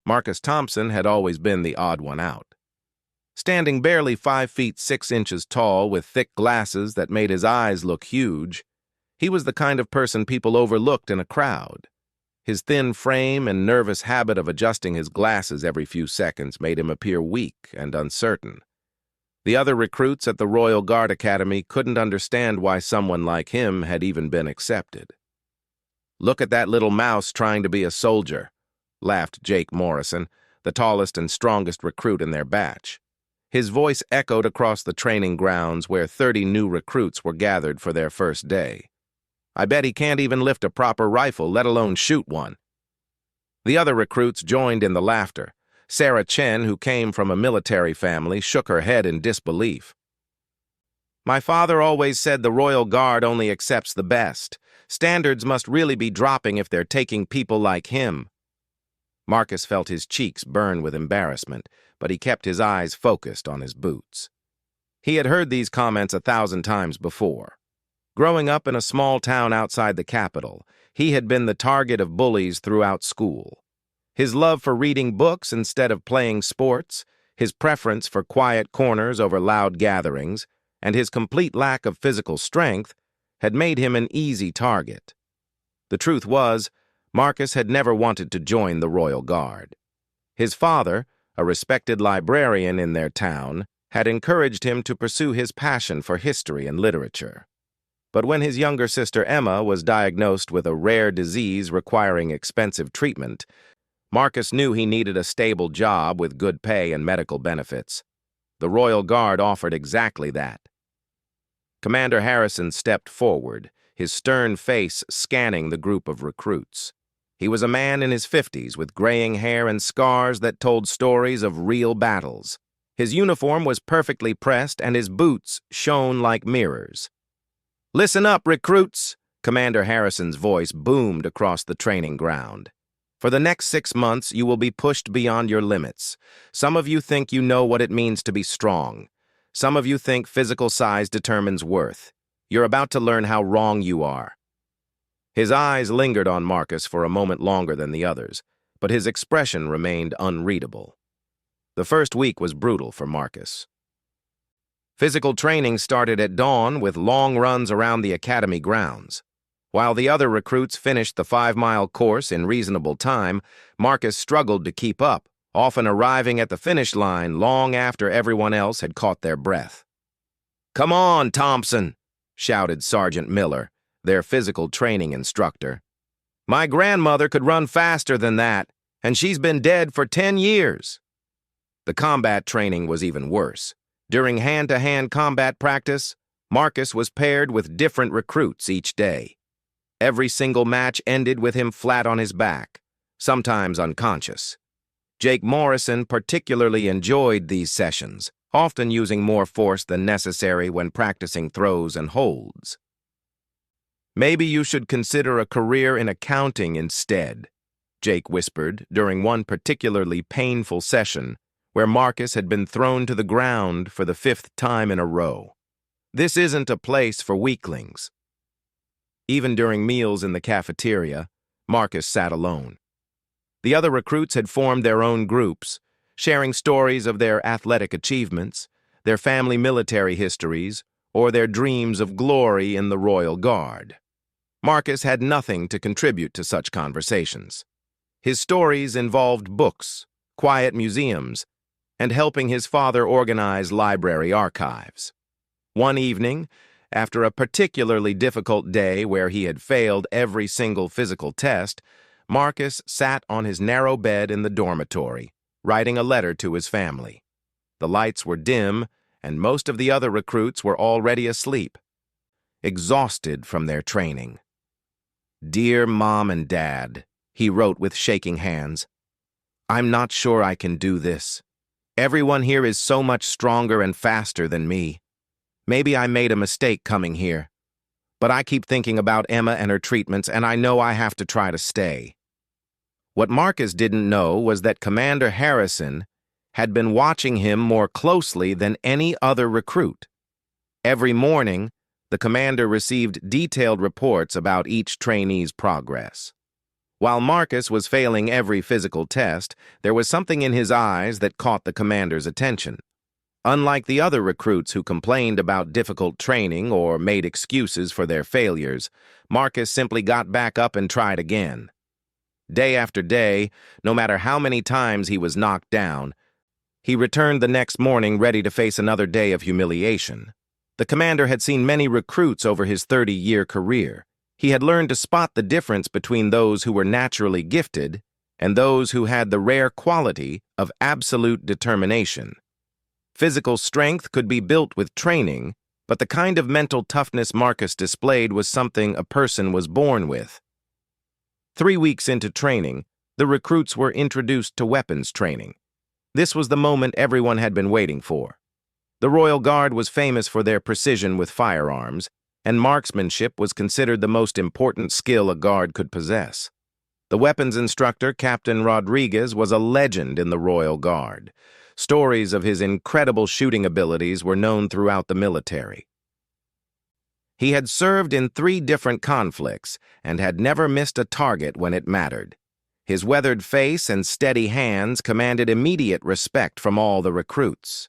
Marcus Thompson had always been the odd one out. Standing barely 5 feet 6 inches tall with thick glasses that made his eyes look huge, he was the kind of person people overlooked in a crowd. His thin frame and nervous habit of adjusting his glasses every few seconds made him appear weak and uncertain. The other recruits at the Royal Guard Academy couldn't understand why someone like him had even been accepted. "Look at that little mouse trying to be a soldier," laughed Jake Morrison, the tallest and strongest recruit in their batch. His voice echoed across the training grounds where 30 new recruits were gathered for their first day. "I bet he can't even lift a proper rifle, let alone shoot one." The other recruits joined in the laughter. Sarah Chen, who came from a military family, shook her head in disbelief. "My father always said the Royal Guard only accepts the best. Standards must really be dropping if they're taking people like him." Marcus felt his cheeks burn with embarrassment, but he kept his eyes focused on his boots. He had heard these comments 1,000 times before. Growing up in a small town outside the capital, he had been the target of bullies throughout school. His love for reading books instead of playing sports, his preference for quiet corners over loud gatherings, and his complete lack of physical strength had made him an easy target. The truth was, Marcus had never wanted to join the Royal Guard. His father, a respected librarian in their town, had encouraged him to pursue his passion for history and literature. But when his younger sister Emma was diagnosed with a rare disease requiring expensive treatment, Marcus knew he needed a stable job with good pay and medical benefits. The Royal Guard offered exactly that. Commander Harrison stepped forward, his stern face scanning the group of recruits. He was a man in his 50s with graying hair and scars that told stories of real battles. His uniform was perfectly pressed and his boots shone like mirrors. "Listen up, recruits!" Commander Harrison's voice boomed across the training ground. "For the next 6 months, you will be pushed beyond your limits. Some of you think you know what it means to be strong. Some of you think physical size determines worth. You're about to learn how wrong you are." His eyes lingered on Marcus for a moment longer than the others, but his expression remained unreadable. The first week was brutal for Marcus. Physical training started at dawn with long runs around the academy grounds. While the other recruits finished the 5-mile course in reasonable time, Marcus struggled to keep up, often arriving at the finish line long after everyone else had caught their breath. "Come on, Thompson," shouted Sergeant Miller, their physical training instructor. "My grandmother could run faster than that, and she's been dead for 10 years. The combat training was even worse. During hand-to-hand combat practice, Marcus was paired with different recruits each day. Every single match ended with him flat on his back, sometimes unconscious. Jake Morrison particularly enjoyed these sessions, often using more force than necessary when practicing throws and holds. "Maybe you should consider a career in accounting instead," Jake whispered during one particularly painful session where Marcus had been thrown to the ground for the 5th time in a row. "This isn't a place for weaklings." Even during meals in the cafeteria, Marcus sat alone. The other recruits had formed their own groups, sharing stories of their athletic achievements, their family military histories, or their dreams of glory in the Royal Guard. Marcus had nothing to contribute to such conversations. His stories involved books, quiet museums, and helping his father organize library archives. One evening, after a particularly difficult day where he had failed every single physical test, Marcus sat on his narrow bed in the dormitory, writing a letter to his family. The lights were dim, and most of the other recruits were already asleep, exhausted from their training. "Dear Mom and Dad," he wrote with shaking hands, "I'm not sure I can do this. Everyone here is so much stronger and faster than me. Maybe I made a mistake coming here. But I keep thinking about Emma and her treatments, and I know I have to try to stay." What Marcus didn't know was that Commander Harrison had been watching him more closely than any other recruit. Every morning, the commander received detailed reports about each trainee's progress. While Marcus was failing every physical test, there was something in his eyes that caught the commander's attention. Unlike the other recruits who complained about difficult training or made excuses for their failures, Marcus simply got back up and tried again. Day after day, no matter how many times he was knocked down, he returned the next morning ready to face another day of humiliation. The commander had seen many recruits over his 30-year career. He had learned to spot the difference between those who were naturally gifted and those who had the rare quality of absolute determination. Physical strength could be built with training, but the kind of mental toughness Marcus displayed was something a person was born with. 3 weeks into training, the recruits were introduced to weapons training. This was the moment everyone had been waiting for. The Royal Guard was famous for their precision with firearms, and marksmanship was considered the most important skill a guard could possess. The weapons instructor, Captain Rodriguez, was a legend in the Royal Guard. Stories of his incredible shooting abilities were known throughout the military. He had served in 3 different conflicts and had never missed a target when it mattered. His weathered face and steady hands commanded immediate respect from all the recruits.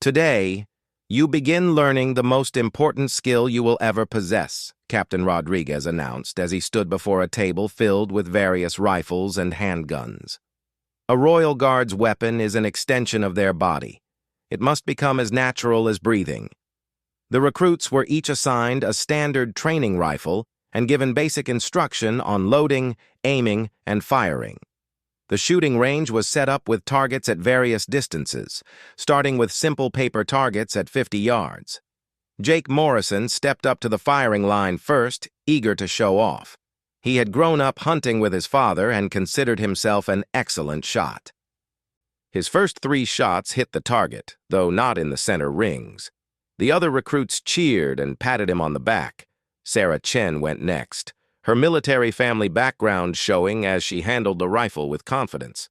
Today, you begin learning the most important skill you will ever possess, Captain Rodriguez announced as he stood before a table filled with various rifles and handguns. A Royal Guard's weapon is an extension of their body. It must become as natural as breathing. The recruits were each assigned a standard training rifle and given basic instruction on loading, aiming, and firing. The shooting range was set up with targets at various distances, starting with simple paper targets at 50 yards. Jake Morrison stepped up to the firing line first, eager to show off. He had grown up hunting with his father and considered himself an excellent shot. His first 3 shots hit the target, though not in the center rings. The other recruits cheered and patted him on the back. Sarah Chen went next, her military family background showing as she handled the rifle with confidence.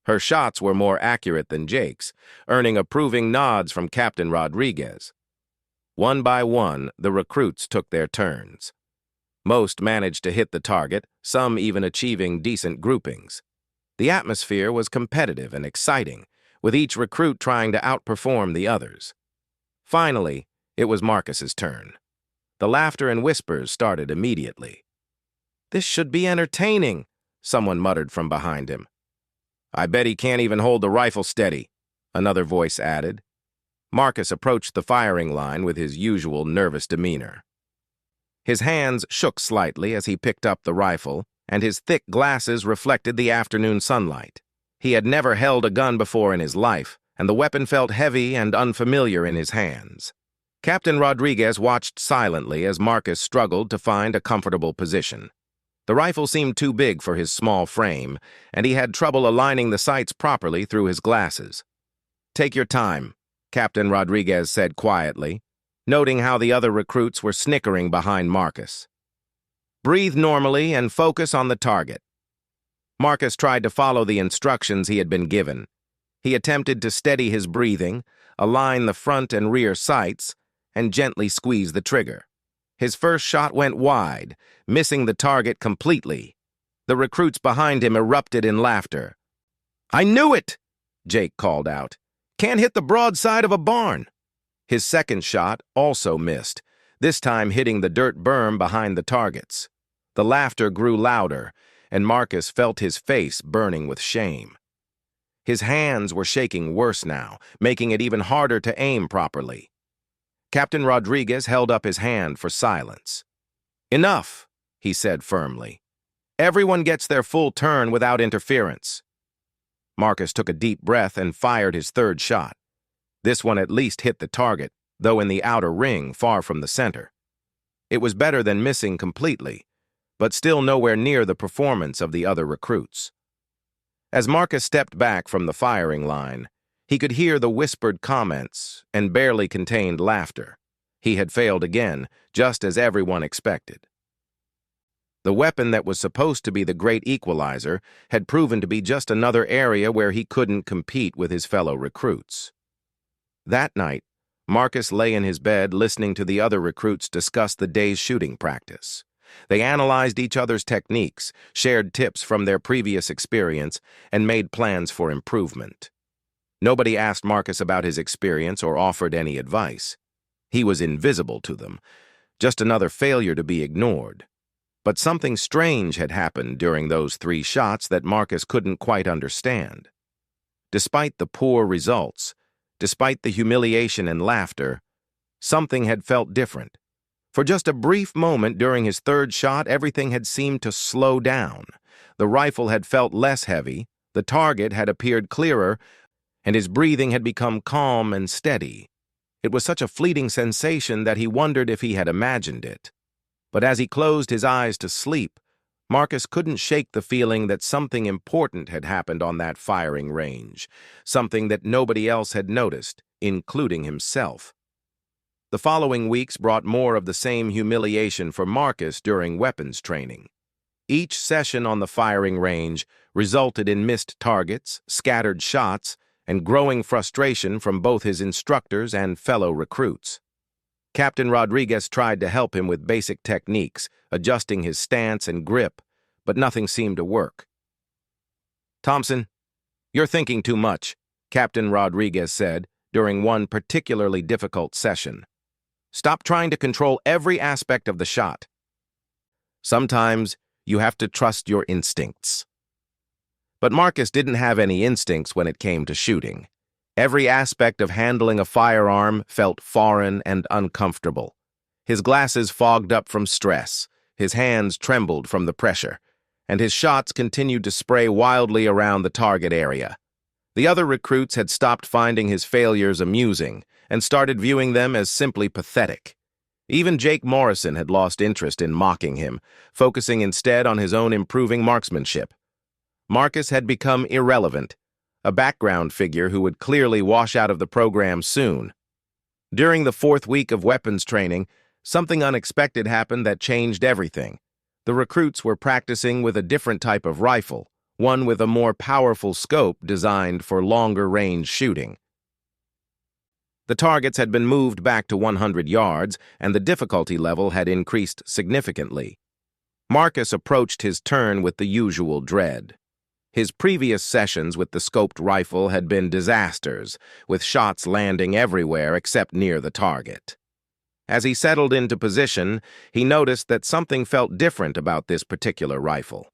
Her shots were more accurate than Jake's, earning approving nods from Captain Rodriguez. One by one, the recruits took their turns. Most managed to hit the target, some even achieving decent groupings. The atmosphere was competitive and exciting, with each recruit trying to outperform the others. Finally, it was Marcus's turn. The laughter and whispers started immediately. "This should be entertaining," someone muttered from behind him. "I bet he can't even hold the rifle steady," another voice added. Marcus approached the firing line with his usual nervous demeanor. His hands shook slightly as he picked up the rifle, and his thick glasses reflected the afternoon sunlight. He had never held a gun before in his life, and the weapon felt heavy and unfamiliar in his hands. Captain Rodriguez watched silently as Marcus struggled to find a comfortable position. The rifle seemed too big for his small frame, and he had trouble aligning the sights properly through his glasses. "Take your time," Captain Rodriguez said quietly, noting how the other recruits were snickering behind Marcus. "Breathe normally and focus on the target." Marcus tried to follow the instructions he had been given. He attempted to steady his breathing, align the front and rear sights, and gently squeeze the trigger. His first shot went wide, missing the target completely. The recruits behind him erupted in laughter. "I knew it!" Jake called out. "Can't hit the broadside of a barn." His second shot also missed, this time hitting the dirt berm behind the targets. The laughter grew louder, and Marcus felt his face burning with shame. His hands were shaking worse now, making it even harder to aim properly. Captain Rodriguez held up his hand for silence. "Enough," he said firmly. "Everyone gets their full turn without interference." Marcus took a deep breath and fired his third shot. This one at least hit the target, though in the outer ring, far from the center. It was better than missing completely, but still nowhere near the performance of the other recruits. As Marcus stepped back from the firing line, he could hear the whispered comments and barely contained laughter. He had failed again, just as everyone expected. The weapon that was supposed to be the great equalizer had proven to be just another area where he couldn't compete with his fellow recruits. That night, Marcus lay in his bed listening to the other recruits discuss the day's shooting practice. They analyzed each other's techniques, shared tips from their previous experience, and made plans for improvement. Nobody asked Marcus about his experience or offered any advice. He was invisible to them, just another failure to be ignored. But something strange had happened during those 3 shots that Marcus couldn't quite understand. Despite the poor results, despite the humiliation and laughter, something had felt different. For just a brief moment during his 3rd shot, everything had seemed to slow down. The rifle had felt less heavy, the target had appeared clearer, and his breathing had become calm and steady. It was such a fleeting sensation that he wondered if he had imagined it. But as he closed his eyes to sleep, Marcus couldn't shake the feeling that something important had happened on that firing range, something that nobody else had noticed, including himself. The following weeks brought more of the same humiliation for Marcus during weapons training. Each session on the firing range resulted in missed targets, scattered shots, and growing frustration from both his instructors and fellow recruits. Captain Rodriguez tried to help him with basic techniques, adjusting his stance and grip, but nothing seemed to work. "Thompson, you're thinking too much," Captain Rodriguez said during one particularly difficult session. "Stop trying to control every aspect of the shot. Sometimes you have to trust your instincts." But Marcus didn't have any instincts when it came to shooting. Every aspect of handling a firearm felt foreign and uncomfortable. His glasses fogged up from stress, his hands trembled from the pressure, and his shots continued to spray wildly around the target area. The other recruits had stopped finding his failures amusing and started viewing them as simply pathetic. Even Jake Morrison had lost interest in mocking him, focusing instead on his own improving marksmanship. Marcus had become irrelevant, a background figure who would clearly wash out of the program soon. During the 4th week of weapons training, something unexpected happened that changed everything. The recruits were practicing with a different type of rifle, one with a more powerful scope designed for longer-range shooting. The targets had been moved back to 100 yards, and the difficulty level had increased significantly. Marcus approached his turn with the usual dread. His previous sessions with the scoped rifle had been disasters, with shots landing everywhere except near the target. As he settled into position, he noticed that something felt different about this particular rifle.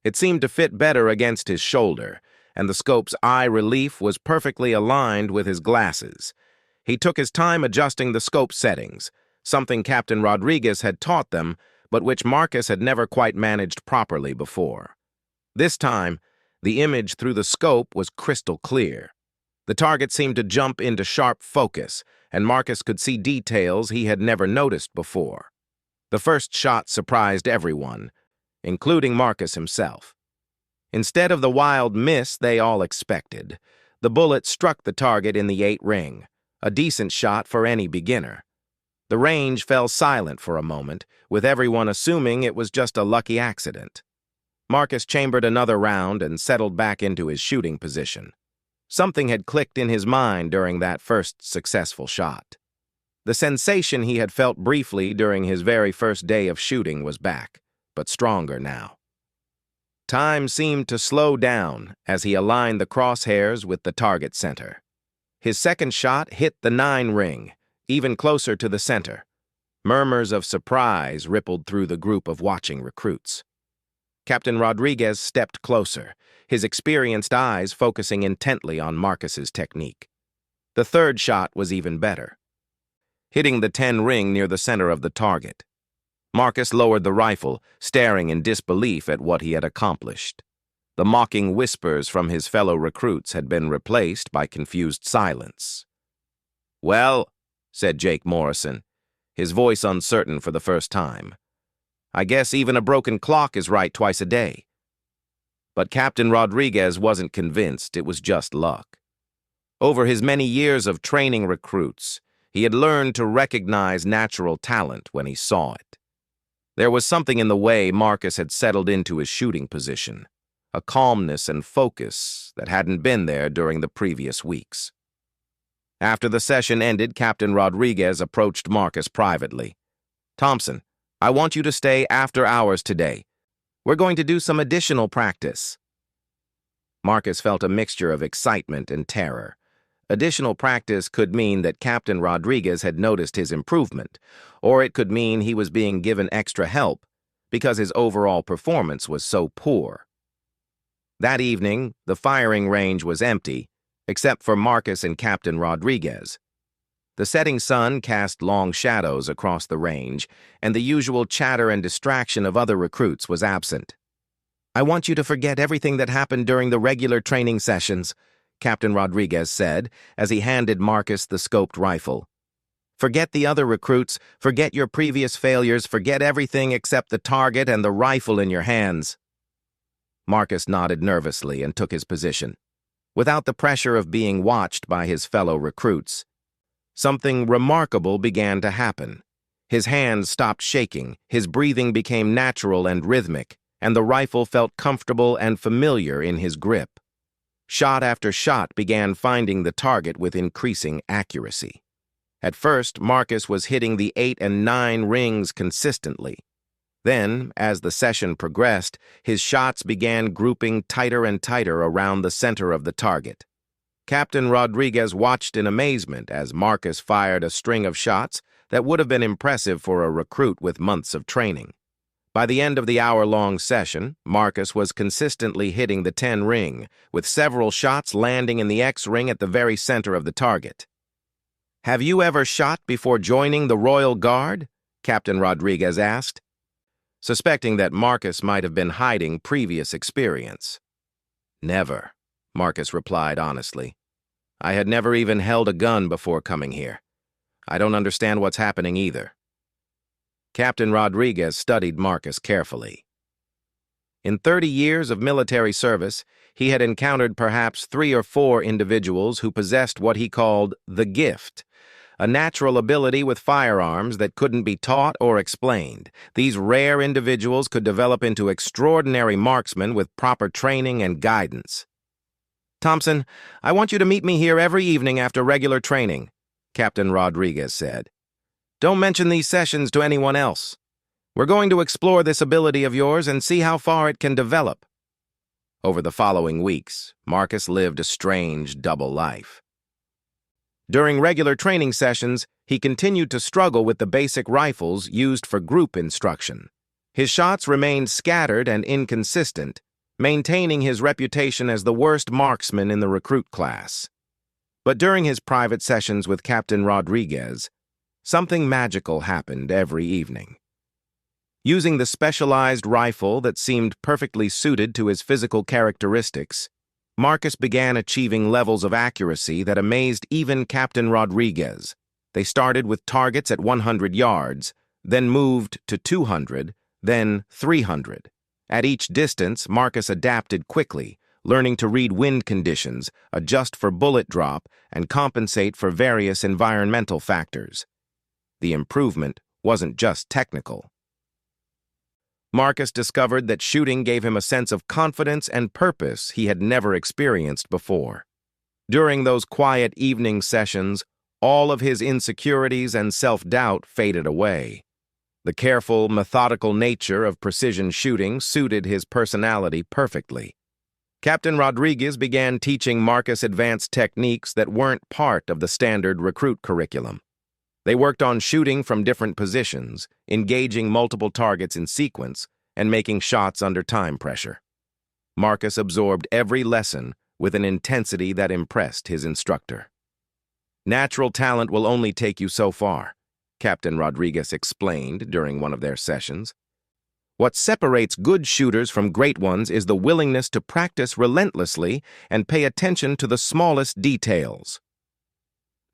It seemed to fit better against his shoulder, and the scope's eye relief was perfectly aligned with his glasses. He took his time adjusting the scope settings, something Captain Rodriguez had taught them, but which Marcus had never quite managed properly before. This time, the image through the scope was crystal clear. The target seemed to jump into sharp focus, and Marcus could see details he had never noticed before. The first shot surprised everyone, including Marcus himself. Instead of the wild miss they all expected, the bullet struck the target in the 8 ring, a decent shot for any beginner. The range fell silent for a moment, with everyone assuming it was just a lucky accident. Marcus chambered another round and settled back into his shooting position. Something had clicked in his mind during that first successful shot. The sensation he had felt briefly during his very first day of shooting was back, but stronger now. Time seemed to slow down as he aligned the crosshairs with the target center. His second shot hit the 9 ring, even closer to the center. Murmurs of surprise rippled through the group of watching recruits. Captain Rodriguez stepped closer, his experienced eyes focusing intently on Marcus's technique. The third shot was even better, hitting the 10 ring near the center of the target. Marcus lowered the rifle, staring in disbelief at what he had accomplished. The mocking whispers from his fellow recruits had been replaced by confused silence. "Well," said Jake Morrison, his voice uncertain for the first time, "I guess even a broken clock is right twice a day." But Captain Rodriguez wasn't convinced it was just luck. Over his many years of training recruits, he had learned to recognize natural talent when he saw it. There was something in the way Marcus had settled into his shooting position, a calmness and focus that hadn't been there during the previous weeks. After the session ended, Captain Rodriguez approached Marcus privately. "Thompson, I want you to stay after hours today. We're going to do some additional practice." Marcus felt a mixture of excitement and terror. Additional practice could mean that Captain Rodriguez had noticed his improvement, or it could mean he was being given extra help because his overall performance was so poor. That evening, the firing range was empty, except for Marcus and Captain Rodriguez. The setting sun cast long shadows across the range, and the usual chatter and distraction of other recruits was absent. "I want you to forget everything that happened during the regular training sessions," Captain Rodriguez said as he handed Marcus the scoped rifle. "Forget the other recruits, forget your previous failures, forget everything except the target and the rifle in your hands." Marcus nodded nervously and took his position. Without the pressure of being watched by his fellow recruits, something remarkable began to happen. His hands stopped shaking, his breathing became natural and rhythmic, and the rifle felt comfortable and familiar in his grip. Shot after shot began finding the target with increasing accuracy. At first, Marcus was hitting the 8 and 9 rings consistently. Then, as the session progressed, his shots began grouping tighter and tighter around the center of the target. Captain Rodriguez watched in amazement as Marcus fired a string of shots that would have been impressive for a recruit with months of training. By the end of the hour-long session, Marcus was consistently hitting the 10 ring, with several shots landing in the X ring at the very center of the target. "Have you ever shot before joining the Royal Guard?" Captain Rodriguez asked, suspecting that Marcus might have been hiding previous experience. "Never," Marcus replied honestly. "I had never even held a gun before coming here. I don't understand what's happening either." Captain Rodriguez studied Marcus carefully. In 30 years of military service, he had encountered perhaps 3 or 4 individuals who possessed what he called the gift, a natural ability with firearms that couldn't be taught or explained. These rare individuals could develop into extraordinary marksmen with proper training and guidance. "Thompson, I want you to meet me here every evening after regular training," Captain Rodriguez said. "Don't mention these sessions to anyone else. We're going to explore this ability of yours and see how far it can develop." Over the following weeks, Marcus lived a strange double life. During regular training sessions, he continued to struggle with the basic rifles used for group instruction. His shots remained scattered and inconsistent, maintaining his reputation as the worst marksman in the recruit class. But during his private sessions with Captain Rodriguez, something magical happened every evening. Using the specialized rifle that seemed perfectly suited to his physical characteristics, Marcus began achieving levels of accuracy that amazed even Captain Rodriguez. They started with targets at 100 yards, then moved to 200, then 300. At each distance, Marcus adapted quickly, learning to read wind conditions, adjust for bullet drop, and compensate for various environmental factors. The improvement wasn't just technical. Marcus discovered that shooting gave him a sense of confidence and purpose he had never experienced before. During those quiet evening sessions, all of his insecurities and self-doubt faded away. The careful, methodical nature of precision shooting suited his personality perfectly. Captain Rodriguez began teaching Marcus advanced techniques that weren't part of the standard recruit curriculum. They worked on shooting from different positions, engaging multiple targets in sequence, and making shots under time pressure. Marcus absorbed every lesson with an intensity that impressed his instructor. "Natural talent will only take you so far," Captain Rodriguez explained during one of their sessions. "What separates good shooters from great ones is the willingness to practice relentlessly and pay attention to the smallest details."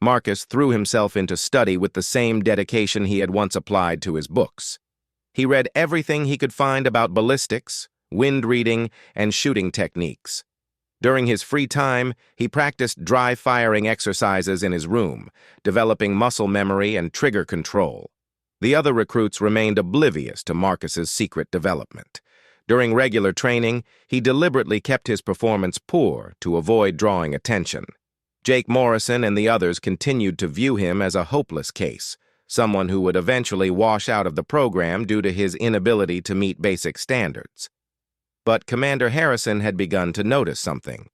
Marcus threw himself into study with the same dedication he had once applied to his books. He read everything he could find about ballistics, wind reading, and shooting techniques. During his free time, he practiced dry firing exercises in his room, developing muscle memory and trigger control. The other recruits remained oblivious to Marcus's secret development. During regular training, he deliberately kept his performance poor to avoid drawing attention. Jake Morrison and the others continued to view him as a hopeless case, someone who would eventually wash out of the program due to his inability to meet basic standards. But Commander Harrison had begun to notice something.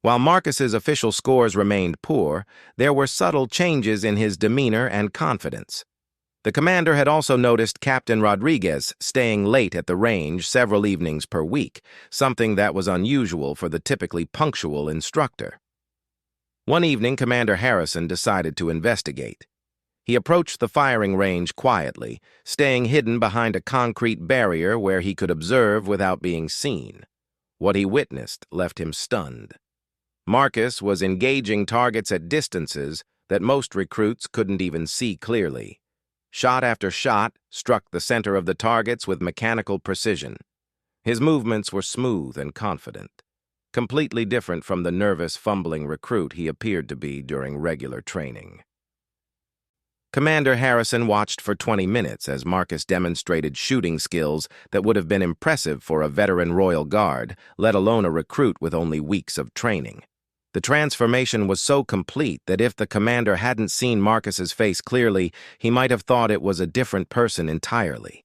While Marcus's official scores remained poor, there were subtle changes in his demeanor and confidence. The commander had also noticed Captain Rodriguez staying late at the range several evenings per week, something that was unusual for the typically punctual instructor. One evening, Commander Harrison decided to investigate. He approached the firing range quietly, staying hidden behind a concrete barrier where he could observe without being seen. What he witnessed left him stunned. Marcus was engaging targets at distances that most recruits couldn't even see clearly. Shot after shot struck the center of the targets with mechanical precision. His movements were smooth and confident, completely different from the nervous, fumbling recruit he appeared to be during regular training. Commander Harrison watched for 20 minutes as Marcus demonstrated shooting skills that would have been impressive for a veteran Royal Guard, let alone a recruit with only weeks of training. The transformation was so complete that if the commander hadn't seen Marcus's face clearly, he might have thought it was a different person entirely.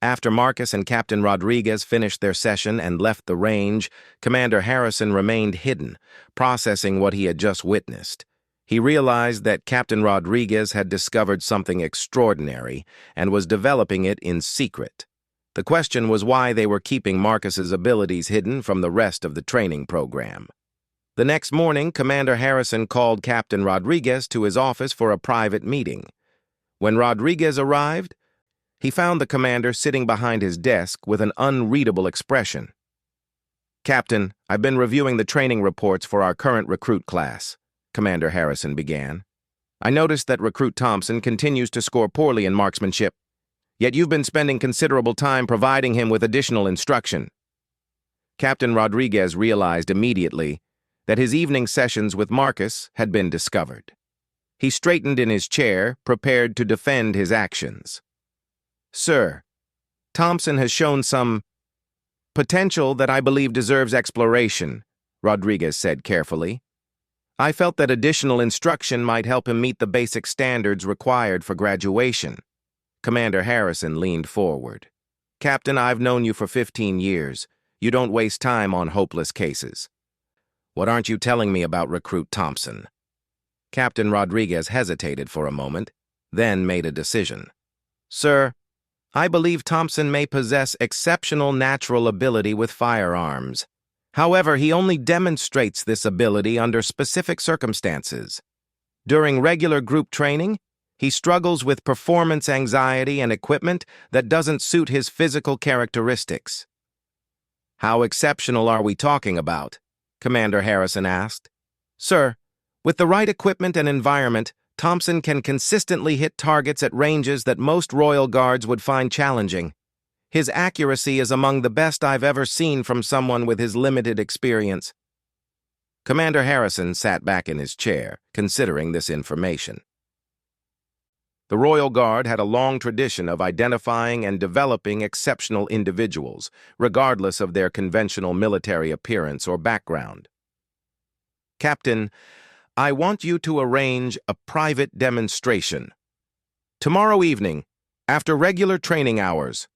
After Marcus and Captain Rodriguez finished their session and left the range, Commander Harrison remained hidden, processing what he had just witnessed. He realized that Captain Rodriguez had discovered something extraordinary and was developing it in secret. The question was why they were keeping Marcus's abilities hidden from the rest of the training program. The next morning, Commander Harrison called Captain Rodriguez to his office for a private meeting. When Rodriguez arrived, he found the commander sitting behind his desk with an unreadable expression. "Captain, I've been reviewing the training reports for our current recruit class," Commander Harrison began. "I noticed that Recruit Thompson continues to score poorly in marksmanship, yet you've been spending considerable time providing him with additional instruction." Captain Rodriguez realized immediately that his evening sessions with Marcus had been discovered. He straightened in his chair, prepared to defend his actions. "Sir, Thompson has shown some potential that I believe deserves exploration," Rodriguez said carefully. "I felt that additional instruction might help him meet the basic standards required for graduation." Commander Harrison leaned forward. "Captain, I've known you for 15 years. You don't waste time on hopeless cases. What aren't you telling me about Recruit Thompson?" Captain Rodriguez hesitated for a moment, then made a decision. "Sir, I believe Thompson may possess exceptional natural ability with firearms. However, he only demonstrates this ability under specific circumstances. During regular group training, he struggles with performance anxiety and equipment that doesn't suit his physical characteristics." "How exceptional are we talking about?" Commander Harrison asked. "Sir, with the right equipment and environment, Thompson can consistently hit targets at ranges that most Royal Guards would find challenging. His accuracy is among the best I've ever seen from someone with his limited experience." Commander Harrison sat back in his chair, considering this information. The Royal Guard had a long tradition of identifying and developing exceptional individuals, regardless of their conventional military appearance or background. "Captain, I want you to arrange a private demonstration. Tomorrow evening, after regular training hours.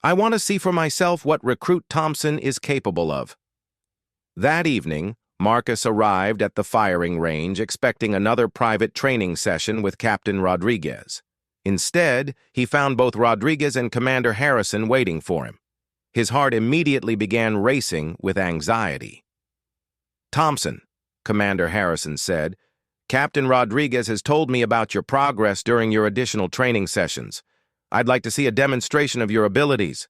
I want to see for myself what Recruit Thompson is capable of." That evening, Marcus arrived at the firing range expecting another private training session with Captain Rodriguez. Instead, he found both Rodriguez and Commander Harrison waiting for him. His heart immediately began racing with anxiety. "Thompson," Commander Harrison said, "Captain Rodriguez has told me about your progress during your additional training sessions. I'd like to see a demonstration of your abilities."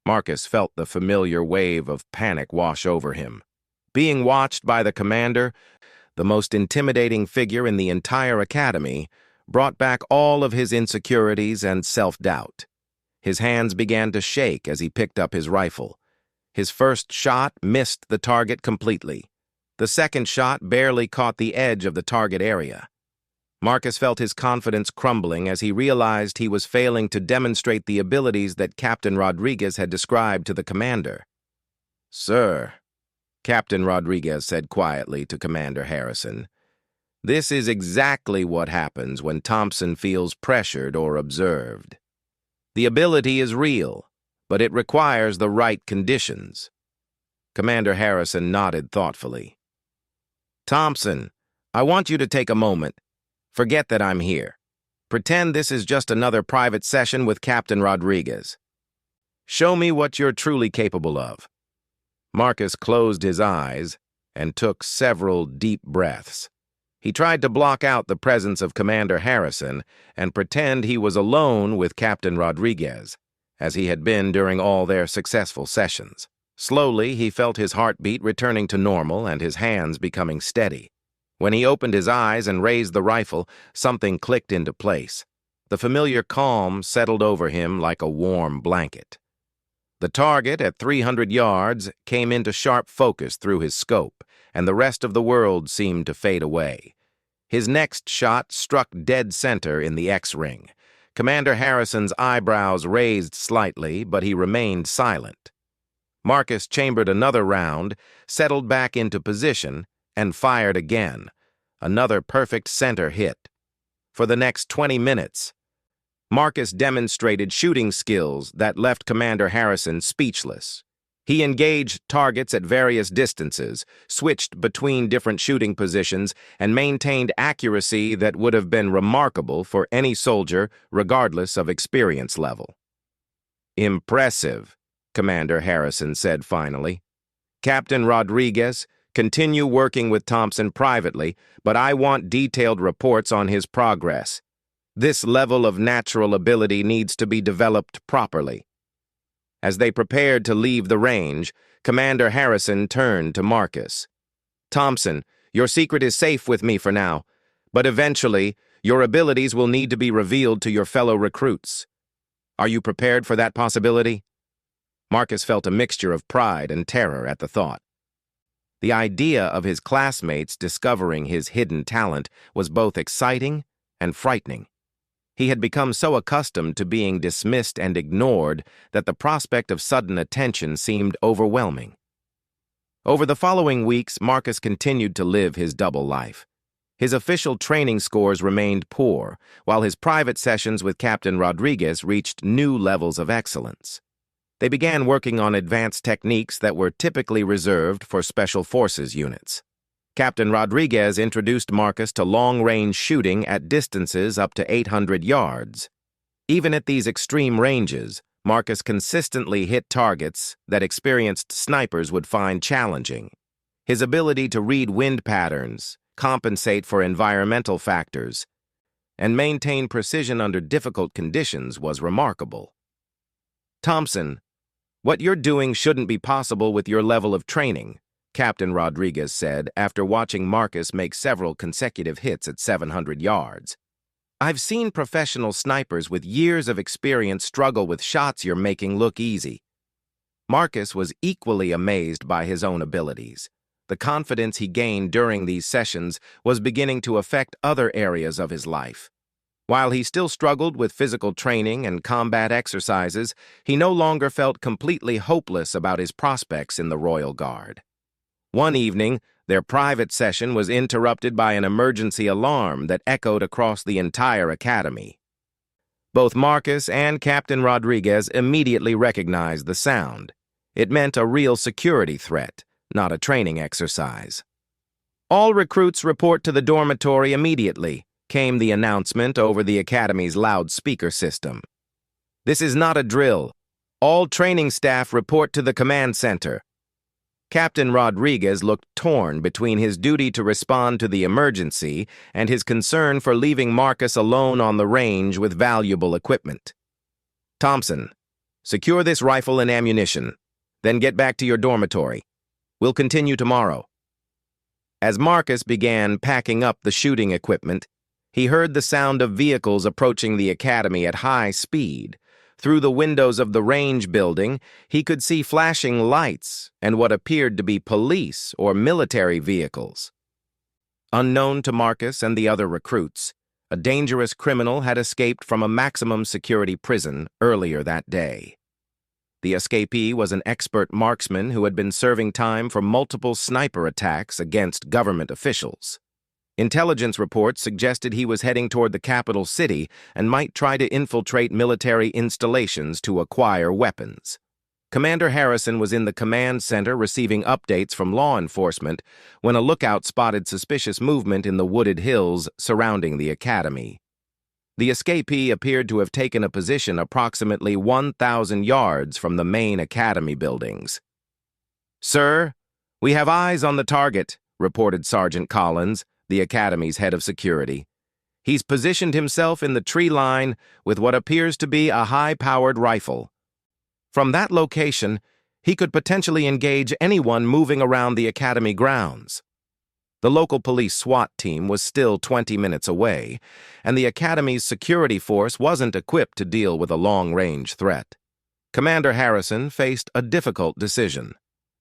Marcus felt the familiar wave of panic wash over him. Being watched by the commander, the most intimidating figure in the entire academy, brought back all of his insecurities and self-doubt. His hands began to shake as he picked up his rifle. His first shot missed the target completely. The second shot barely caught the edge of the target area. Marcus felt his confidence crumbling as he realized he was failing to demonstrate the abilities that Captain Rodriguez had described to the commander. "Sir," Captain Rodriguez said quietly to Commander Harrison, This is exactly what happens when Thompson feels pressured or observed. The ability is real, but it requires the right conditions. Commander Harrison nodded thoughtfully. Thompson, I want you to take a moment. Forget that I'm here. Pretend this is just another private session with Captain Rodriguez. Show me what you're truly capable of. Marcus closed his eyes and took several deep breaths. He tried to block out the presence of Commander Harrison and pretend he was alone with Captain Rodriguez, as he had been during all their successful sessions. Slowly, he felt his heartbeat returning to normal and his hands becoming steady. When he opened his eyes and raised the rifle, something clicked into place. The familiar calm settled over him like a warm blanket. The target at 300 yards came into sharp focus through his scope, and the rest of the world seemed to fade away. His next shot struck dead center in the X-ring. Commander Harrison's eyebrows raised slightly, but he remained silent. Marcus chambered another round, settled back into position, and fired again. Another perfect center hit. For the next 20 minutes, Marcus demonstrated shooting skills that left Commander Harrison speechless. He engaged targets at various distances, switched between different shooting positions, and maintained accuracy that would have been remarkable for any soldier, regardless of experience level. Impressive, Commander Harrison said finally. Captain Rodriguez, continue working with Thompson privately, but I want detailed reports on his progress. This level of natural ability needs to be developed properly. As they prepared to leave the range, Commander Harrison turned to Marcus. Thompson, your secret is safe with me for now, but eventually, your abilities will need to be revealed to your fellow recruits. Are you prepared for that possibility? Marcus felt a mixture of pride and terror at the thought. The idea of his classmates discovering his hidden talent was both exciting and frightening. He had become so accustomed to being dismissed and ignored that the prospect of sudden attention seemed overwhelming. Over the following weeks, Marcus continued to live his double life. His official training scores remained poor, while his private sessions with Captain Rodriguez reached new levels of excellence. They began working on advanced techniques that were typically reserved for special forces units. Captain Rodriguez introduced Marcus to long-range shooting at distances up to 800 yards. Even at these extreme ranges, Marcus consistently hit targets that experienced snipers would find challenging. His ability to read wind patterns, compensate for environmental factors, and maintain precision under difficult conditions was remarkable. Thompson, what you're doing shouldn't be possible with your level of training, Captain Rodriguez said after watching Marcus make several consecutive hits at 700 yards. I've seen professional snipers with years of experience struggle with shots you're making look easy. Marcus was equally amazed by his own abilities. The confidence he gained during these sessions was beginning to affect other areas of his life. While he still struggled with physical training and combat exercises, he no longer felt completely hopeless about his prospects in the Royal Guard. One evening, their private session was interrupted by an emergency alarm that echoed across the entire academy. Both Marcus and Captain Rodriguez immediately recognized the sound. It meant a real security threat, not a training exercise. All recruits report to the dormitory immediately, came the announcement over the academy's loudspeaker system. This is not a drill. All training staff report to the command center. Captain Rodriguez looked torn between his duty to respond to the emergency and his concern for leaving Marcus alone on the range with valuable equipment. Thompson, secure this rifle and ammunition, then get back to your dormitory. We'll continue tomorrow. As Marcus began packing up the shooting equipment, he heard the sound of vehicles approaching the academy at high speed. Through the windows of the range building, he could see flashing lights and what appeared to be police or military vehicles. Unknown to Marcus and the other recruits, a dangerous criminal had escaped from a maximum security prison earlier that day. The escapee was an expert marksman who had been serving time for multiple sniper attacks against government officials. Intelligence reports suggested he was heading toward the capital city and might try to infiltrate military installations to acquire weapons. Commander Harrison was in the command center receiving updates from law enforcement when a lookout spotted suspicious movement in the wooded hills surrounding the academy. The escapee appeared to have taken a position approximately 1,000 yards from the main academy buildings. "Sir, we have eyes on the target," reported Sergeant Collins, the academy's head of security. "He's positioned himself in the tree line with what appears to be a high-powered rifle. From that location, he could potentially engage anyone moving around the academy grounds." The local police SWAT team was still 20 minutes away, and the academy's security force wasn't equipped to deal with a long-range threat. Commander Harrison faced a difficult decision.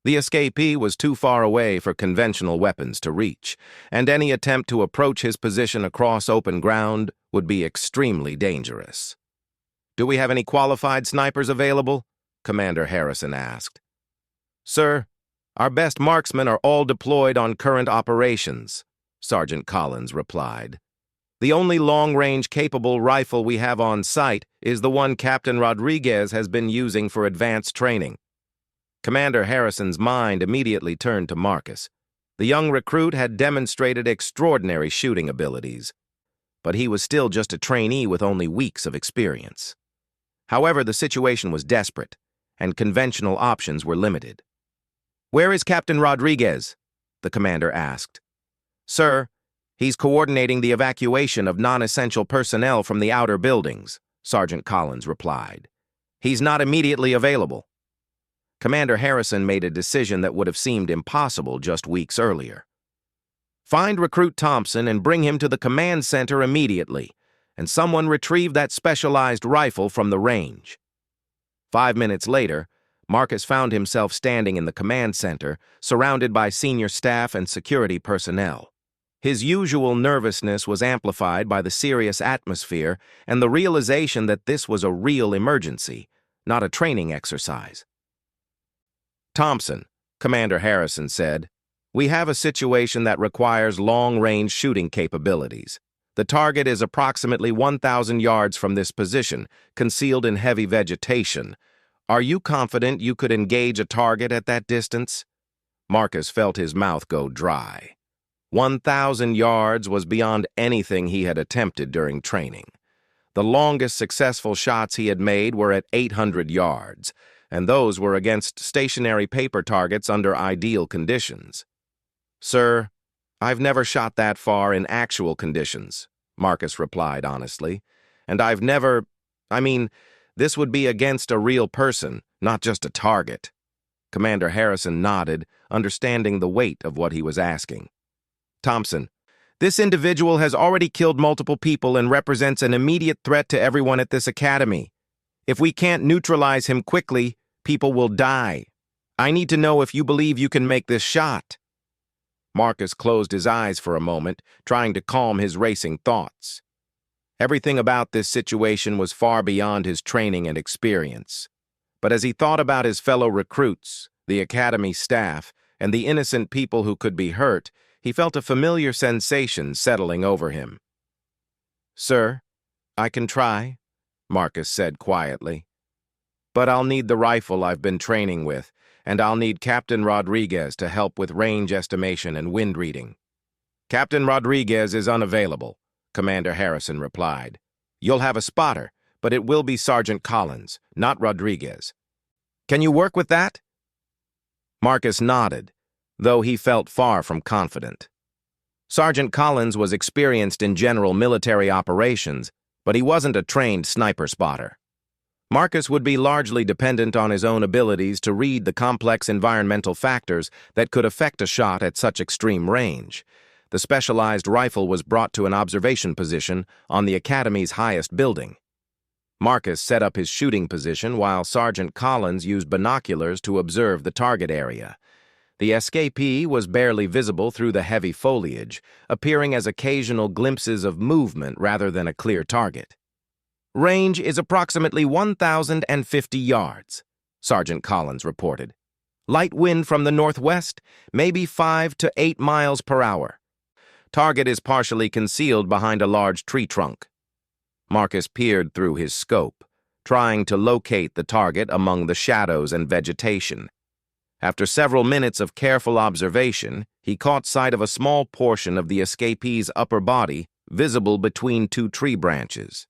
The escapee was too far away for conventional weapons to reach, and any attempt to approach his position across open ground would be extremely dangerous. "Do we have any qualified snipers available?" Commander Harrison asked. "Sir, our best marksmen are all deployed on current operations," Sergeant Collins replied. "The only long-range capable rifle we have on site is the one Captain Rodriguez has been using for advanced training." Commander Harrison's mind immediately turned to Marcus. The young recruit had demonstrated extraordinary shooting abilities, but he was still just a trainee with only weeks of experience. However, the situation was desperate, and conventional options were limited. "Where is Captain Rodriguez?" the commander asked. "Sir, he's coordinating the evacuation of non-essential personnel from the outer buildings," Sergeant Collins replied. "He's not immediately available." Commander Harrison made a decision that would have seemed impossible just weeks earlier. "Find Recruit Thompson and bring him to the command center immediately, and someone retrieve that specialized rifle from the range." 5 minutes later, Marcus found himself standing in the command center, surrounded by senior staff and security personnel. His usual nervousness was amplified by the serious atmosphere and the realization that this was a real emergency, not a training exercise. "Thompson," Commander Harrison said, "we have a situation that requires long-range shooting capabilities. The target is approximately 1,000 yards from this position, concealed in heavy vegetation. Are you confident you could engage a target at that distance?" Marcus felt his mouth go dry. 1,000 yards was beyond anything he had attempted during training. The longest successful shots he had made were at 800 yards, and those were against stationary paper targets under ideal conditions. "Sir, I've never shot that far in actual conditions," Marcus replied honestly. "And this would be against a real person, not just a target." Commander Harrison nodded, understanding the weight of what he was asking. "Thompson, this individual has already killed multiple people and represents an immediate threat to everyone at this academy. If we can't neutralize him quickly, people will die. I need to know if you believe you can make this shot." Marcus closed his eyes for a moment, trying to calm his racing thoughts. Everything about this situation was far beyond his training and experience. But as he thought about his fellow recruits, the academy staff, and the innocent people who could be hurt, he felt a familiar sensation settling over him. "Sir, I can try," Marcus said quietly. "But I'll need the rifle I've been training with, and I'll need Captain Rodriguez to help with range estimation and wind reading." "Captain Rodriguez is unavailable," Commander Harrison replied. "You'll have a spotter, but it will be Sergeant Collins, not Rodriguez. Can you work with that?" Marcus nodded, though he felt far from confident. Sergeant Collins was experienced in general military operations, but he wasn't a trained sniper spotter. Marcus would be largely dependent on his own abilities to read the complex environmental factors that could affect a shot at such extreme range. The specialized rifle was brought to an observation position on the academy's highest building. Marcus set up his shooting position while Sergeant Collins used binoculars to observe the target area. The escapee was barely visible through the heavy foliage, appearing as occasional glimpses of movement rather than a clear target. "Range is approximately 1,050 yards, Sergeant Collins reported. "Light wind from the northwest, maybe 5 to 8 miles per hour. Target is partially concealed behind a large tree trunk. Marcus peered through his scope, trying to locate the target among the shadows and vegetation. After several minutes of careful observation, he caught sight of a small portion of the escapee's upper body visible between two tree branches.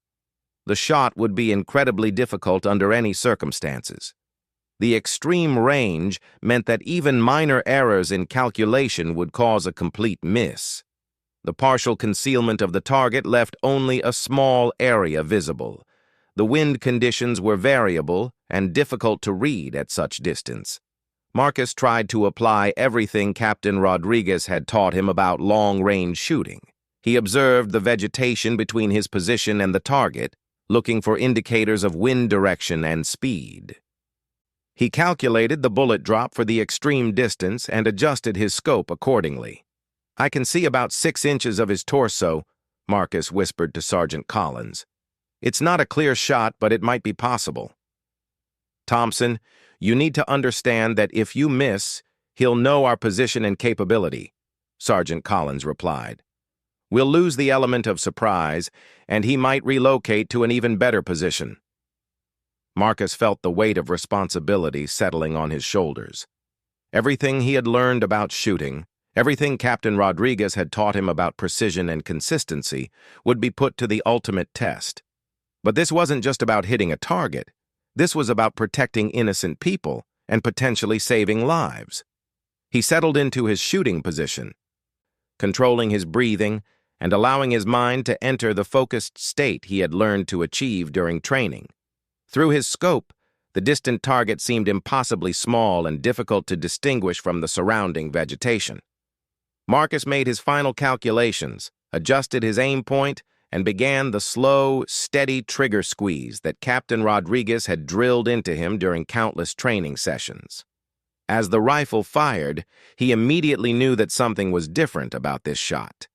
The shot would be incredibly difficult under any circumstances. The extreme range meant that even minor errors in calculation would cause a complete miss. The partial concealment of the target left only a small area visible. The wind conditions were variable and difficult to read at such distance. Marcus tried to apply everything Captain Rodriguez had taught him about long-range shooting. He observed the vegetation between his position and the target, looking for indicators of wind direction and speed. He calculated the bullet drop for the extreme distance and adjusted his scope accordingly. "I can see about 6 inches of his torso," Marcus whispered to Sergeant Collins. "It's not a clear shot, but it might be possible." "Thompson, you need to understand that if you miss, he'll know our position and capability," Sergeant Collins replied. "We'll lose the element of surprise, and he might relocate to an even better position." Marcus felt the weight of responsibility settling on his shoulders. Everything he had learned about shooting, everything Captain Rodriguez had taught him about precision and consistency, would be put to the ultimate test. But this wasn't just about hitting a target. This was about protecting innocent people and potentially saving lives. He settled into his shooting position, controlling his breathing and allowing his mind to enter the focused state he had learned to achieve during training. Through his scope, the distant target seemed impossibly small and difficult to distinguish from the surrounding vegetation. Marcus made his final calculations, adjusted his aim point, and began the slow, steady trigger squeeze that Captain Rodriguez had drilled into him during countless training sessions. As the rifle fired, he immediately knew that something was different about this shot.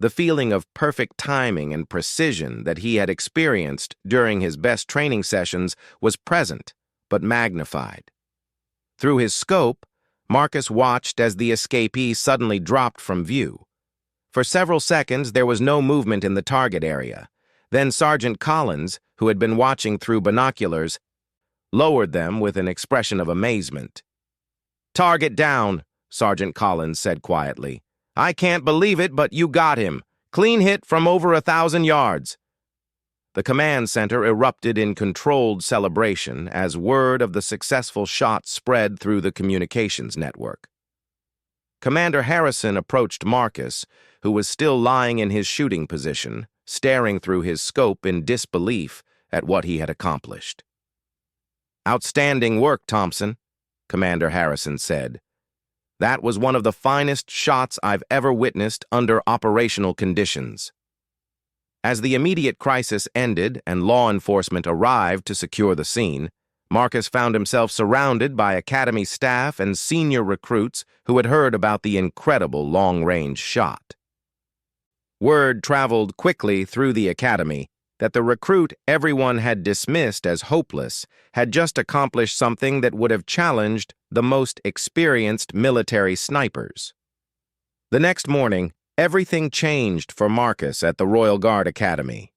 The feeling of perfect timing and precision that he had experienced during his best training sessions was present, but magnified. Through his scope, Marcus watched as the escapee suddenly dropped from view. For several seconds, there was no movement in the target area. Then Sergeant Collins, who had been watching through binoculars, lowered them with an expression of amazement. "Target down," Sergeant Collins said quietly. "I can't believe it, but you got him. Clean hit from over 1,000 yards." The command center erupted in controlled celebration as word of the successful shot spread through the communications network. Commander Harrison approached Marcus, who was still lying in his shooting position, staring through his scope in disbelief at what he had accomplished. "Outstanding work, Thompson," Commander Harrison said. "That was one of the finest shots I've ever witnessed under operational conditions." As the immediate crisis ended and law enforcement arrived to secure the scene, Marcus found himself surrounded by Academy staff and senior recruits who had heard about the incredible long-range shot. Word traveled quickly through the Academy that the recruit everyone had dismissed as hopeless had just accomplished something that would have challenged the most experienced military snipers. The next morning, everything changed for Marcus at the Royal Guard Academy.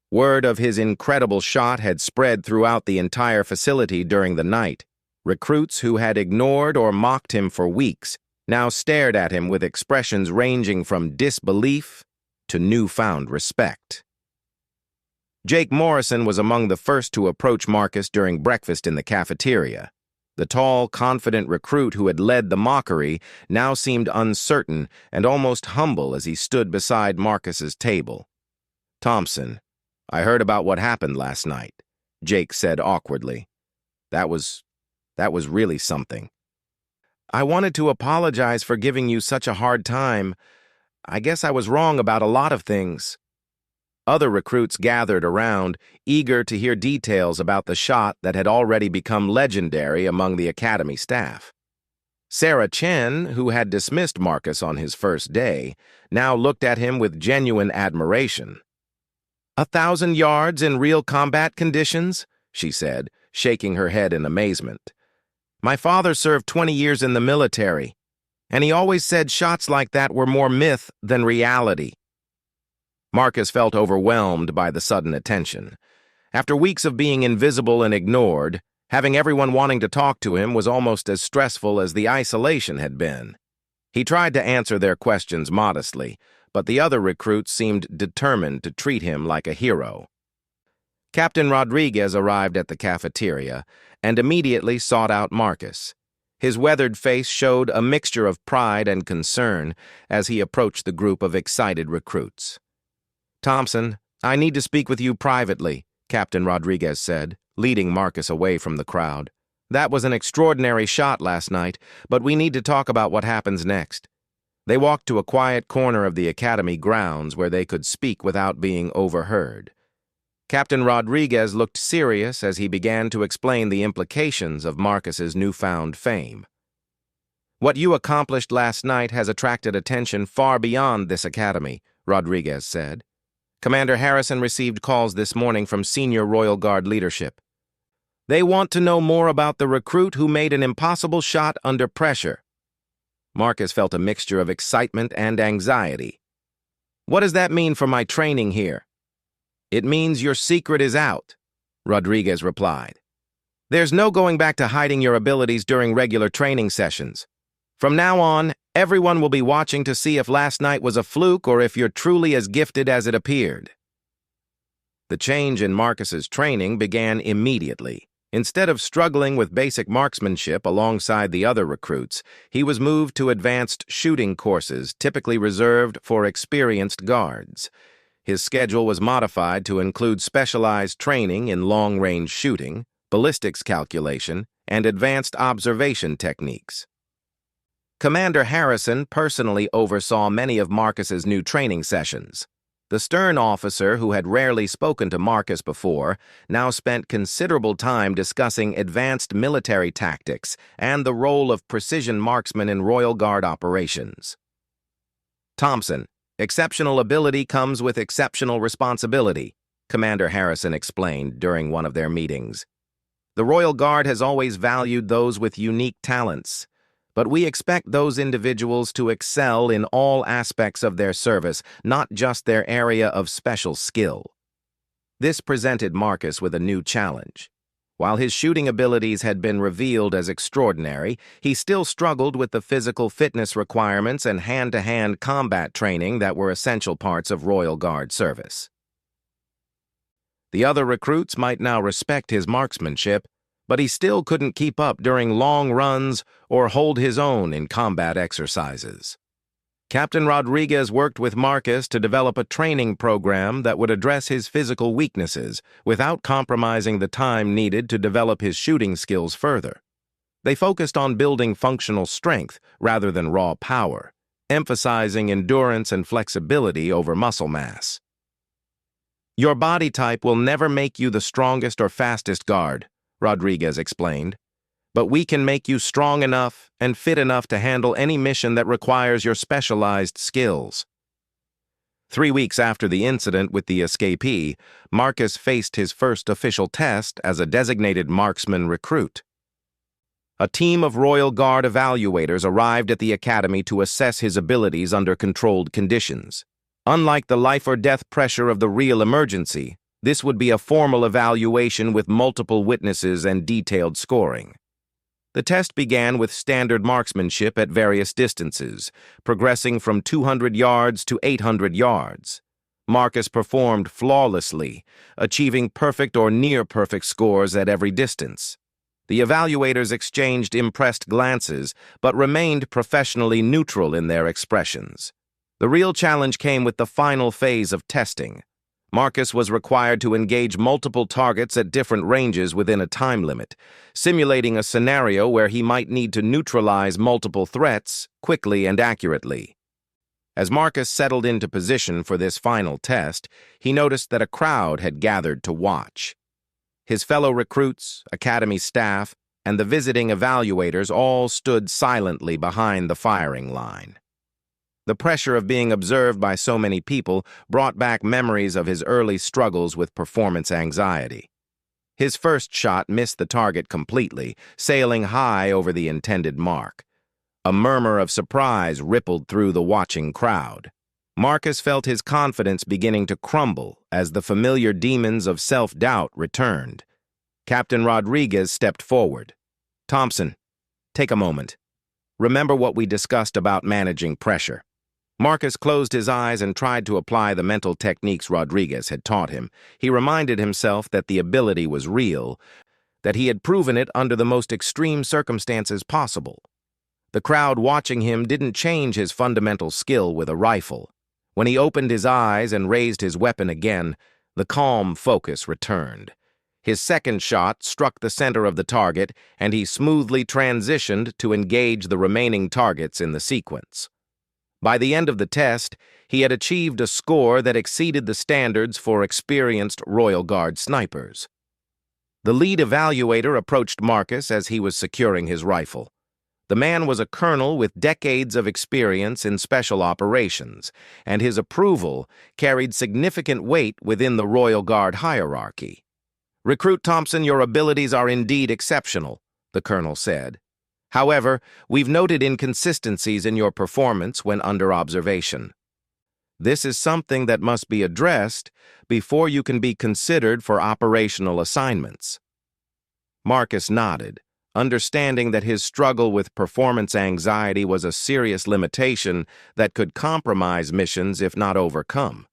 Word of his incredible shot had spread throughout the entire facility during the night. Recruits who had ignored or mocked him for weeks now stared at him with expressions ranging from disbelief to newfound respect. Jake Morrison was among the first to approach Marcus during breakfast in the cafeteria. The tall, confident recruit who had led the mockery now seemed uncertain and almost humble as he stood beside Marcus's table. "Thompson, I heard about what happened last night," Jake said awkwardly. That was really something." "I wanted to apologize for giving you such a hard time. I guess I was wrong about a lot of things." Other recruits gathered around, eager to hear details about the shot that had already become legendary among the Academy staff. Sarah Chen, who had dismissed Marcus on his first day, now looked at him with genuine admiration. 1,000 yards in real combat conditions?" she said, shaking her head in amazement. "My father served 20 years in the military. And he always said shots like that were more myth than reality. Marcus felt overwhelmed by the sudden attention. After weeks of being invisible and ignored, having everyone wanting to talk to him was almost as stressful as the isolation had been. He tried to answer their questions modestly, but the other recruits seemed determined to treat him like a hero. Captain Rodriguez arrived at the cafeteria and immediately sought out Marcus. His weathered face showed a mixture of pride and concern as he approached the group of excited recruits. "Thompson, I need to speak with you privately," Captain Rodriguez said, leading Marcus away from the crowd. "That was an extraordinary shot last night, but we need to talk about what happens next." They walked to a quiet corner of the academy grounds where they could speak without being overheard. Captain Rodriguez looked serious as he began to explain the implications of Marcus's newfound fame. "What you accomplished last night has attracted attention far beyond this academy," Rodriguez said. "Commander Harrison received calls this morning from senior Royal Guard leadership. They want to know more about the recruit who made an impossible shot under pressure." Marcus felt a mixture of excitement and anxiety. "What does that mean for my training here?" "It means your secret is out," Rodriguez replied. "There's no going back to hiding your abilities during regular training sessions. From now on, everyone will be watching to see if last night was a fluke or if you're truly as gifted as it appeared." The change in Marcus's training began immediately. Instead of struggling with basic marksmanship alongside the other recruits, he was moved to advanced shooting courses typically reserved for experienced guards. His schedule was modified to include specialized training in long-range shooting, ballistics calculation, and advanced observation techniques. Commander Harrison personally oversaw many of Marcus's new training sessions. The stern officer, who had rarely spoken to Marcus before, now spent considerable time discussing advanced military tactics and the role of precision marksmen in Royal Guard operations. "Thompson, exceptional ability comes with exceptional responsibility," Commander Harrison explained during one of their meetings. "The Royal Guard has always valued those with unique talents, but we expect those individuals to excel in all aspects of their service, not just their area of special skill." This presented Marcus with a new challenge. While his shooting abilities had been revealed as extraordinary, he still struggled with the physical fitness requirements and hand-to-hand combat training that were essential parts of Royal Guard service. The other recruits might now respect his marksmanship, but he still couldn't keep up during long runs or hold his own in combat exercises. Captain Rodriguez worked with Marcus to develop a training program that would address his physical weaknesses without compromising the time needed to develop his shooting skills further. They focused on building functional strength rather than raw power, emphasizing endurance and flexibility over muscle mass. "Your body type will never make you the strongest or fastest guard," Rodriguez explained, "but we can make you strong enough and fit enough to handle any mission that requires your specialized skills." 3 weeks after the incident with the escapee, Marcus faced his first official test as a designated marksman recruit. A team of Royal Guard evaluators arrived at the academy to assess his abilities under controlled conditions. Unlike the life-or-death pressure of the real emergency, this would be a formal evaluation with multiple witnesses and detailed scoring. The test began with standard marksmanship at various distances, progressing from 200 yards to 800 yards. Marcus performed flawlessly, achieving perfect or near-perfect scores at every distance. The evaluators exchanged impressed glances, but remained professionally neutral in their expressions. The real challenge came with the final phase of testing. Marcus was required to engage multiple targets at different ranges within a time limit, simulating a scenario where he might need to neutralize multiple threats quickly and accurately. As Marcus settled into position for this final test, he noticed that a crowd had gathered to watch. His fellow recruits, academy staff, and the visiting evaluators all stood silently behind the firing line. The pressure of being observed by so many people brought back memories of his early struggles with performance anxiety. His first shot missed the target completely, sailing high over the intended mark. A murmur of surprise rippled through the watching crowd. Marcus felt his confidence beginning to crumble as the familiar demons of self-doubt returned. Captain Rodriguez stepped forward. "Thompson, take a moment. Remember what we discussed about managing pressure." Marcus closed his eyes and tried to apply the mental techniques Rodriguez had taught him. He reminded himself that the ability was real, that he had proven it under the most extreme circumstances possible. The crowd watching him didn't change his fundamental skill with a rifle. When he opened his eyes and raised his weapon again, the calm focus returned. His second shot struck the center of the target, and he smoothly transitioned to engage the remaining targets in the sequence. By the end of the test, he had achieved a score that exceeded the standards for experienced Royal Guard snipers. The lead evaluator approached Marcus as he was securing his rifle. The man was a colonel with decades of experience in special operations, and his approval carried significant weight within the Royal Guard hierarchy. "Recruit Thompson, your abilities are indeed exceptional," the colonel said. "However, we've noted inconsistencies in your performance when under observation. This is something that must be addressed before you can be considered for operational assignments." Marcus nodded, understanding that his struggle with performance anxiety was a serious limitation that could compromise missions if not overcome.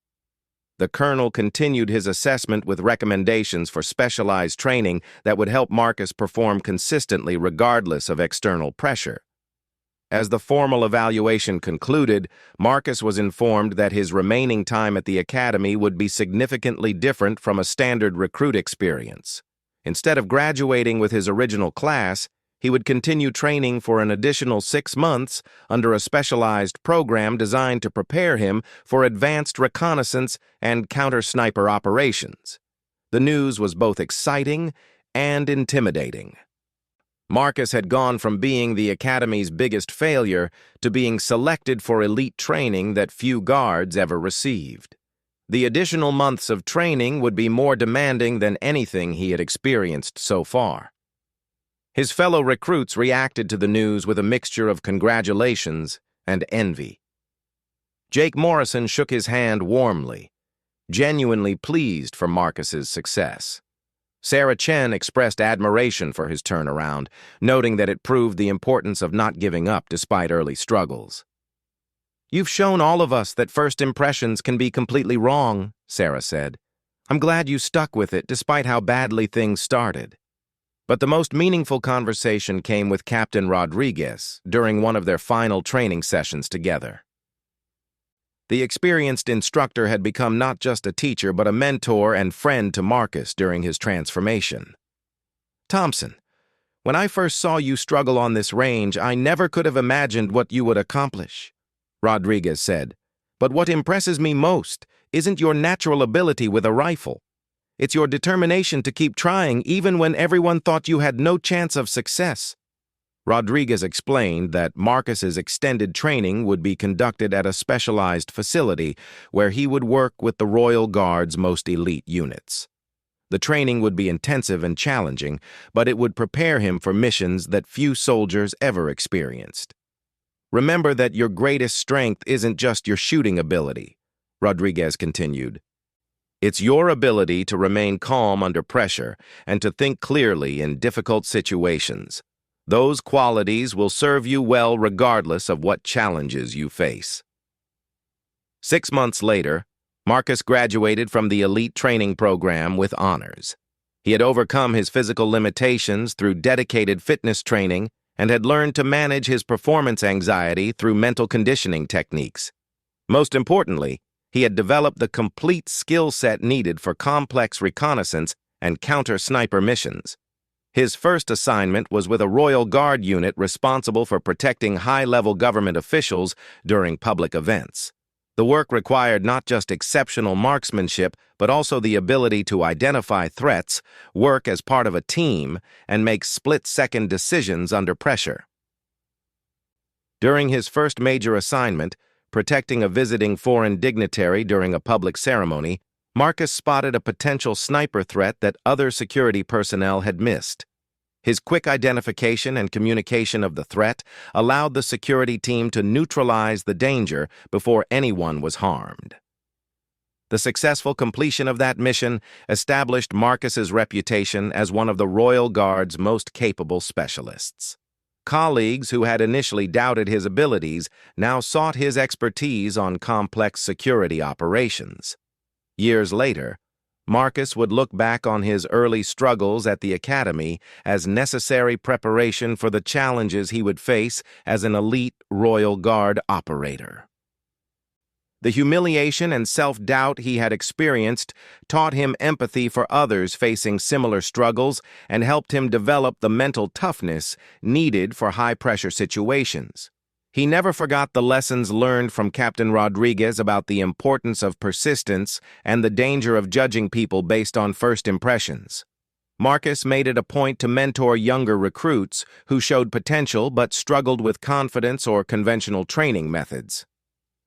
The colonel continued his assessment with recommendations for specialized training that would help Marcus perform consistently regardless of external pressure. As the formal evaluation concluded, Marcus was informed that his remaining time at the academy would be significantly different from a standard recruit experience. Instead of graduating with his original class, he would continue training for an additional 6 months under a specialized program designed to prepare him for advanced reconnaissance and counter-sniper operations. The news was both exciting and intimidating. Marcus had gone from being the Academy's biggest failure to being selected for elite training that few guards ever received. The additional months of training would be more demanding than anything he had experienced so far. His fellow recruits reacted to the news with a mixture of congratulations and envy. Jake Morrison shook his hand warmly, genuinely pleased for Marcus's success. Sarah Chen expressed admiration for his turnaround, noting that it proved the importance of not giving up despite early struggles. "You've shown all of us that first impressions can be completely wrong," Sarah said. "I'm glad you stuck with it despite how badly things started." But the most meaningful conversation came with Captain Rodriguez during one of their final training sessions together. The experienced instructor had become not just a teacher but a mentor and friend to Marcus during his transformation. "Thompson, when I first saw you struggle on this range, I never could have imagined what you would accomplish," Rodriguez said. "But what impresses me most isn't your natural ability with a rifle. It's your determination to keep trying even when everyone thought you had no chance of success." Rodriguez explained that Marcus's extended training would be conducted at a specialized facility where he would work with the Royal Guard's most elite units. The training would be intensive and challenging, but it would prepare him for missions that few soldiers ever experienced. "Remember that your greatest strength isn't just your shooting ability," Rodriguez continued. "It's your ability to remain calm under pressure and to think clearly in difficult situations. Those qualities will serve you well regardless of what challenges you face." 6 months later, Marcus graduated from the elite training program with honors. He had overcome his physical limitations through dedicated fitness training and had learned to manage his performance anxiety through mental conditioning techniques. Most importantly, he had developed the complete skill set needed for complex reconnaissance and counter-sniper missions. His first assignment was with a Royal Guard unit responsible for protecting high-level government officials during public events. The work required not just exceptional marksmanship, but also the ability to identify threats, work as part of a team, and make split-second decisions under pressure. During his first major assignment, protecting a visiting foreign dignitary during a public ceremony, Marcus spotted a potential sniper threat that other security personnel had missed. His quick identification and communication of the threat allowed the security team to neutralize the danger before anyone was harmed. The successful completion of that mission established Marcus's reputation as one of the Royal Guard's most capable specialists. Colleagues who had initially doubted his abilities now sought his expertise on complex security operations. Years later, Marcus would look back on his early struggles at the academy as necessary preparation for the challenges he would face as an elite Royal Guard operator. The humiliation and self-doubt he had experienced taught him empathy for others facing similar struggles and helped him develop the mental toughness needed for high-pressure situations. He never forgot the lessons learned from Captain Rodriguez about the importance of persistence and the danger of judging people based on first impressions. Marcus made it a point to mentor younger recruits who showed potential but struggled with confidence or conventional training methods.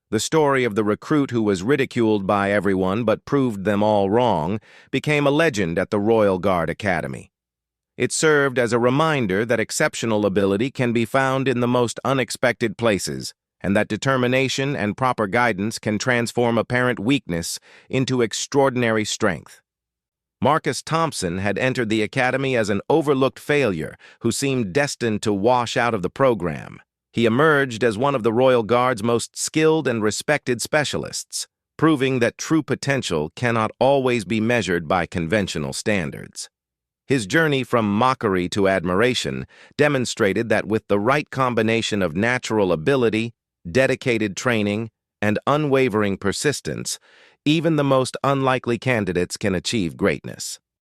The story of the recruit who was ridiculed by everyone but proved them all wrong became a legend at the Royal Guard Academy. It served as a reminder that exceptional ability can be found in the most unexpected places, and that determination and proper guidance can transform apparent weakness into extraordinary strength. Marcus Thompson had entered the academy as an overlooked failure who seemed destined to wash out of the program. He emerged as one of the Royal Guard's most skilled and respected specialists, proving that true potential cannot always be measured by conventional standards. His journey from mockery to admiration demonstrated that with the right combination of natural ability, dedicated training, and unwavering persistence, even the most unlikely candidates can achieve greatness.